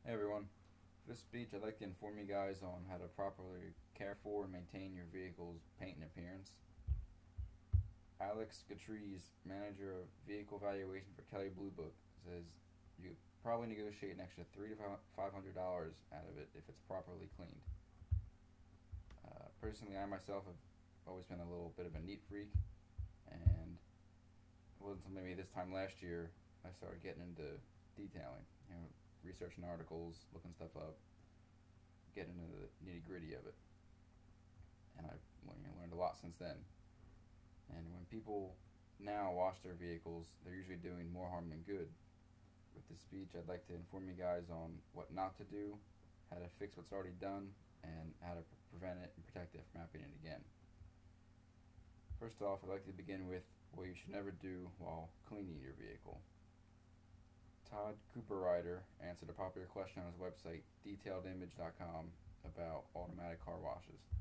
Hey everyone, for this speech I'd like to inform you guys on how to properly care for and maintain your vehicle's paint and appearance. Alex Gatrese, manager of vehicle valuation for Kelley Blue Book, says you could probably negotiate an extra $300 to $500 out of it if it's properly cleaned. Personally, I myself have always been a little bit of a neat freak, and it wasn't until maybe this time last year I started getting into detailing. Researching articles, looking stuff up, getting into the nitty gritty of it, and I've learned a lot since then. And when people now wash their vehicles, they're usually doing more harm than good. With this speech, I'd like to inform you guys on what not to do, how to fix what's already done, and how to prevent it and protect it from happening again. First off, I'd like to begin with what you should never do while cleaning your vehicle. Todd Cooperrider answered a popular question on his website, detailedimage.com, about automatic car washes.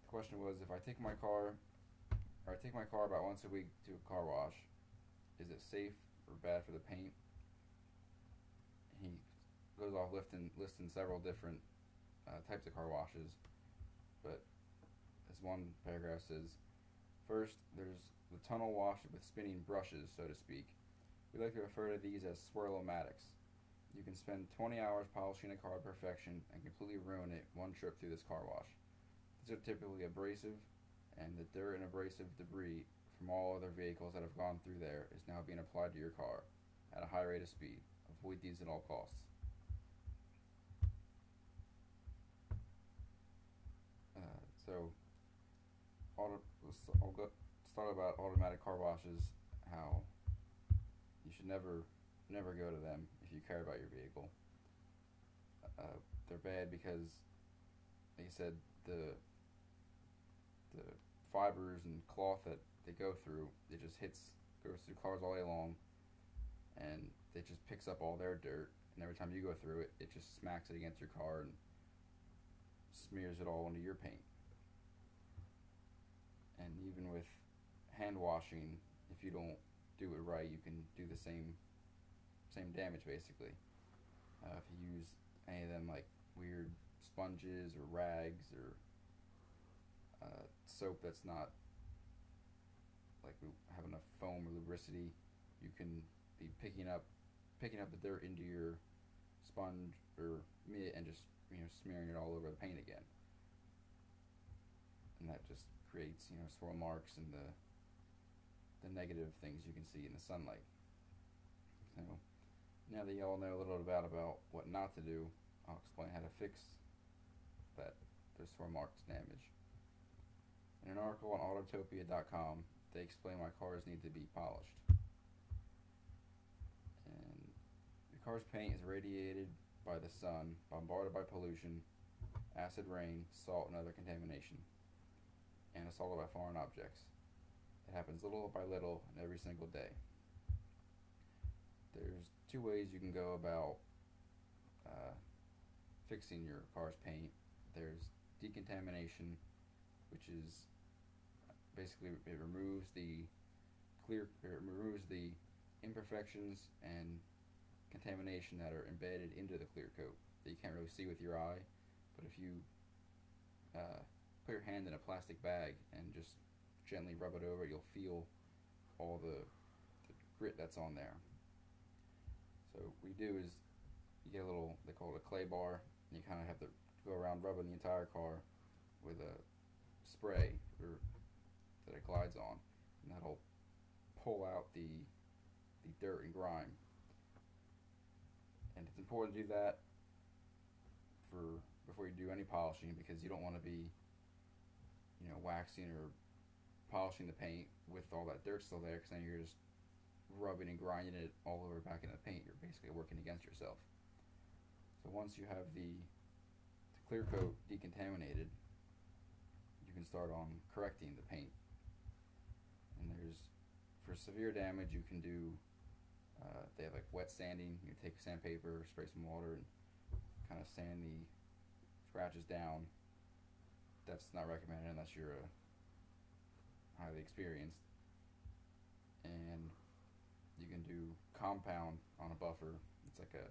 The question was, if I take my car about once a week to a car wash, is it safe or bad for the paint? He goes off listing several different types of car washes, but this one paragraph says, first, there's the tunnel wash with spinning brushes, so to speak. We like to refer to these as swirl-o-matics. You can spend 20 hours polishing a car to perfection and completely ruin it one trip through this car wash. These are typically abrasive, and the dirt and abrasive debris from all other vehicles that have gone through there is now being applied to your car at a high rate of speed. Avoid these at all costs. So, I'll start about automatic car washes, how you should never go to them if you care about your vehicle. They're bad because, like I said, the fibers and cloth that they go through, it just goes through cars all day long, and it just picks up all their dirt, and every time you go through it, it just smacks it against your car and smears it all into your paint. And even with hand washing, if you don't do it right, you can do the same damage basically. If you use any of them like weird sponges or rags or soap that's not like have enough foam or lubricity, you can be picking up the dirt into your sponge or mitt and just smearing it all over the paint again, and that just creates swirl marks and the negative things you can see in the sunlight. So now that you all know a little bit about what not to do, I'll explain how to fix those swirl marks damage. In an article on Autotopia.com, they explain why cars need to be polished. And your car's paint is radiated by the sun, bombarded by pollution, acid rain, salt, and other contamination, and assaulted by foreign objects. It happens little by little and every single day. There's two ways you can go about fixing your car's paint. There's decontamination, which is basically it removes the imperfections and contamination that are embedded into the clear coat that you can't really see with your eye. But if you put your hand in a plastic bag and just gently rub it over, you'll feel all the grit that's on there. So what you do is you get a little, they call it a clay bar, and you kind of have to go around rubbing the entire car with a spray that it glides on, and that'll pull out the dirt and grime. And it's important to do that before you do any polishing, because you don't want to be waxing or polishing the paint with all that dirt still there, because then you're just rubbing and grinding it all over back in the paint. You're basically working against yourself. So once you have the clear coat decontaminated, you can start on correcting the paint. And for severe damage, you can do they have like wet sanding. You take sandpaper, spray some water, and kind of sand the scratches down. That's not recommended unless you're highly experienced. And you can do compound on a buffer. It's like a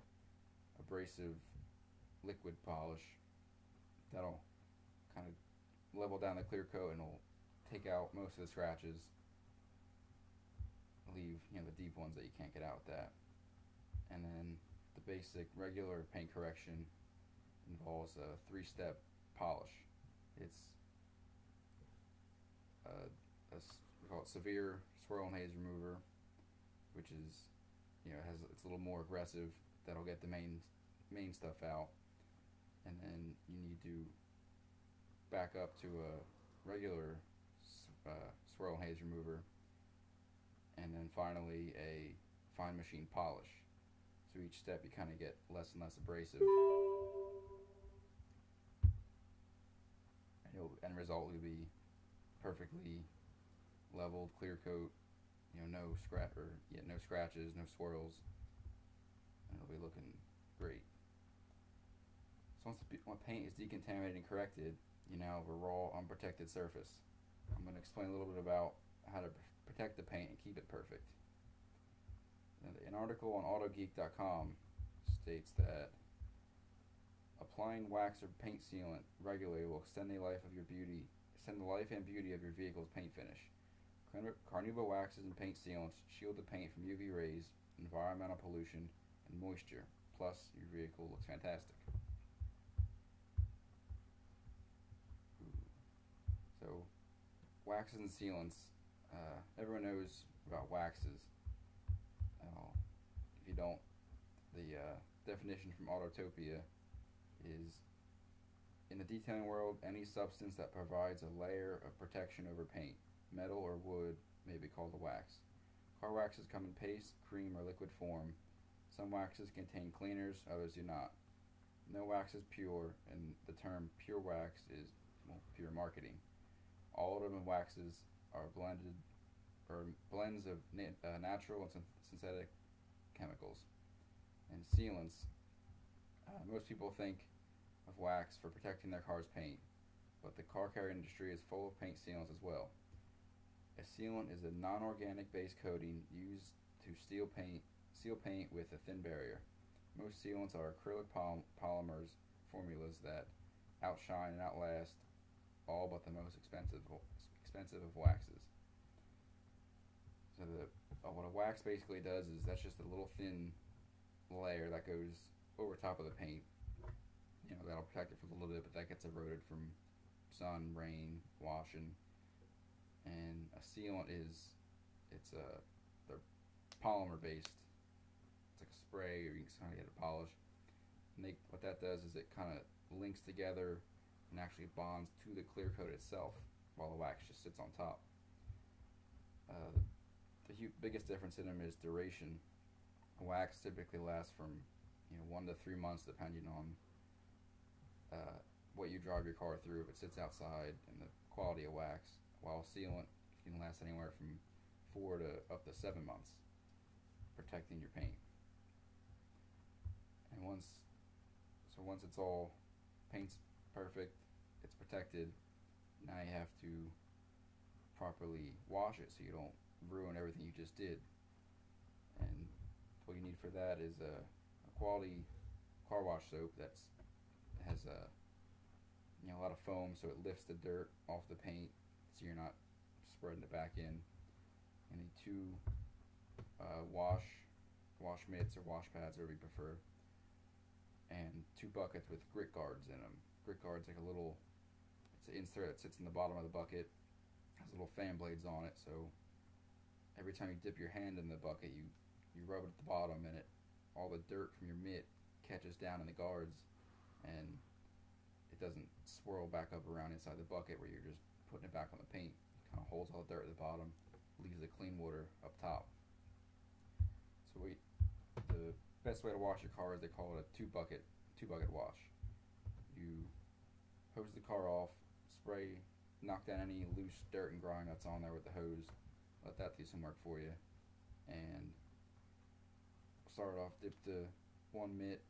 abrasive liquid polish that'll kind of level down the clear coat and will take out most of the scratches, leave the deep ones that you can't get out with that. And then the basic regular paint correction involves a 3-step polish. It's we call it severe swirl and haze remover, which is it's a little more aggressive. That'll get the main stuff out, and then you need to back up to a regular swirl and haze remover, and then finally a fine machine polish. So each step you kind of get less and less abrasive, and the end result will be perfectly leveled clear coat, no scratches, no swirls, and it'll be looking great. So once paint is decontaminated and corrected, you now have a raw, unprotected surface. I'm going to explain a little bit about how to protect the paint and keep it perfect. An article on autogeek.com states that applying wax or paint sealant regularly will extend the life and beauty of your vehicle's paint finish. Carnauba waxes and paint sealants shield the paint from UV rays, environmental pollution, and moisture. Plus, your vehicle looks fantastic. So, waxes and sealants. Everyone knows about waxes. If you don't, the definition from Autotopia is, in the detailing world, any substance that provides a layer of protection over paint, metal or wood, may be called a wax. Car waxes come in paste, cream, or liquid form. Some waxes contain cleaners, others do not. No wax is pure, and the term pure wax is pure marketing. All of them waxes are blends of natural and synthetic chemicals. And sealants. Most people think of wax for protecting their car's paint, but the car care industry is full of paint sealants as well. A sealant is a non-organic base coating used to seal paint with a thin barrier. Most sealants are acrylic polymers formulas that outshine and outlast all but the most expensive of waxes. So what a wax basically does is that's just a little thin layer that goes over top of the paint. That'll protect it for a little bit, but that gets eroded from sun, rain, washing. And a sealant they're polymer based. It's like a spray, or you can kind of get a polish. And what that does is it kind of links together and actually bonds to the clear coat itself, while the wax just sits on top. The biggest difference in them is duration. A wax typically lasts from 1 to 3 months, depending on what you drive your car through, if it sits outside, and the quality of wax. While sealant can last anywhere from 4 to up to 7 months, protecting your paint. And once it's all paint's perfect, it's protected. Now you have to properly wash it so you don't ruin everything you just did. And what you need for that is a quality car wash soap that has a lot of foam, so it lifts the dirt off the paint, so you're not spreading it back in. You need 2 wash mitts or wash pads, whatever you prefer, and 2 buckets with grit guards in them. Grit guards like it's an insert that sits in the bottom of the bucket, has little fan blades on it, so every time you dip your hand in the bucket, you rub it at the bottom, and all the dirt from your mitt catches down in the guards, and it doesn't swirl back up around inside the bucket where you're just putting it back on the paint. It kind of holds all the dirt at the bottom, leaves the clean water up top. So the best way to wash your car is they call it a two bucket wash. You hose the car off, knock down any loose dirt and grime that's on there with the hose, let that do some work for you, and start off, dip the one mitt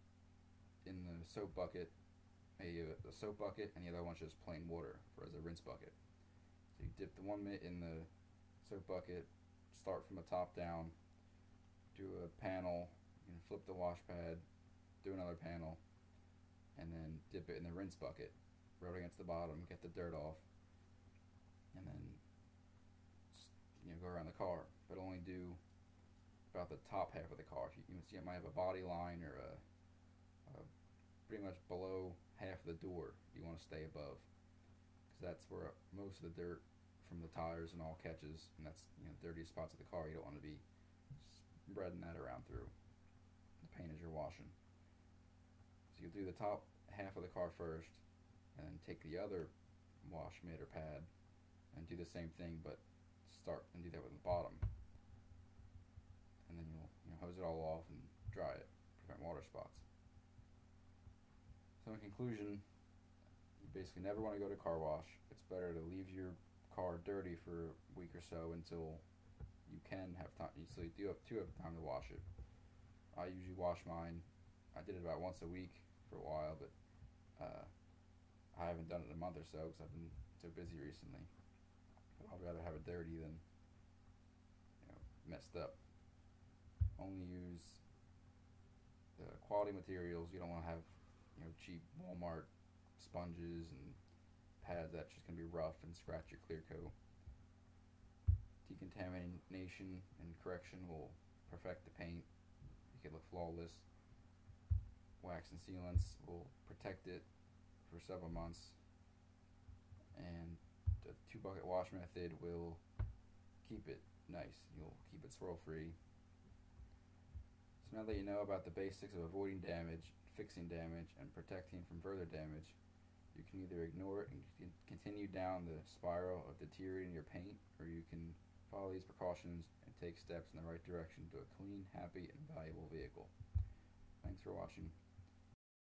in the soap bucket, the soap bucket, and the other one's just plain water as a rinse bucket. So you dip the one mitt in the soap bucket, start from the top down, do a panel, flip the wash pad, do another panel, and then dip it in the rinse bucket, rub it against the bottom, get the dirt off, and then just, go around the car. But only do about the top half of the car. If you see, it might have a body line or a pretty much below half of the door. You want to stay above, because that's where most of the dirt from the tires and all catches, and that's dirtiest spots of the car. You don't want to be spreading that around through the paint as you're washing. So you'll do the top half of the car first, and then take the other wash mitt or pad and do the same thing, but start and do that with the bottom, and then you'll hose it all off and dry it, prevent water spots. So in conclusion, you basically never want to go to car wash. It's better to leave your car dirty for a week or so until you can have time, so you do have time to wash it. I usually wash mine. I did it about once a week for a while, but I haven't done it in a month or so because I've been so busy recently. But I'd rather have it dirty than messed up. Only use the quality materials. You don't want to have cheap Walmart sponges and pads that's just going to be rough and scratch your clear coat. Decontamination and correction will perfect the paint, make it look flawless. Wax and sealants will protect it for several months, and the 2-bucket wash method will keep it nice. You'll keep it swirl free. So now that you know about the basics of avoiding damage, fixing damage, and protecting from further damage, you can either ignore it and continue down the spiral of deteriorating your paint, or you can follow these precautions and take steps in the right direction to a clean, happy, and valuable vehicle. Thanks for watching.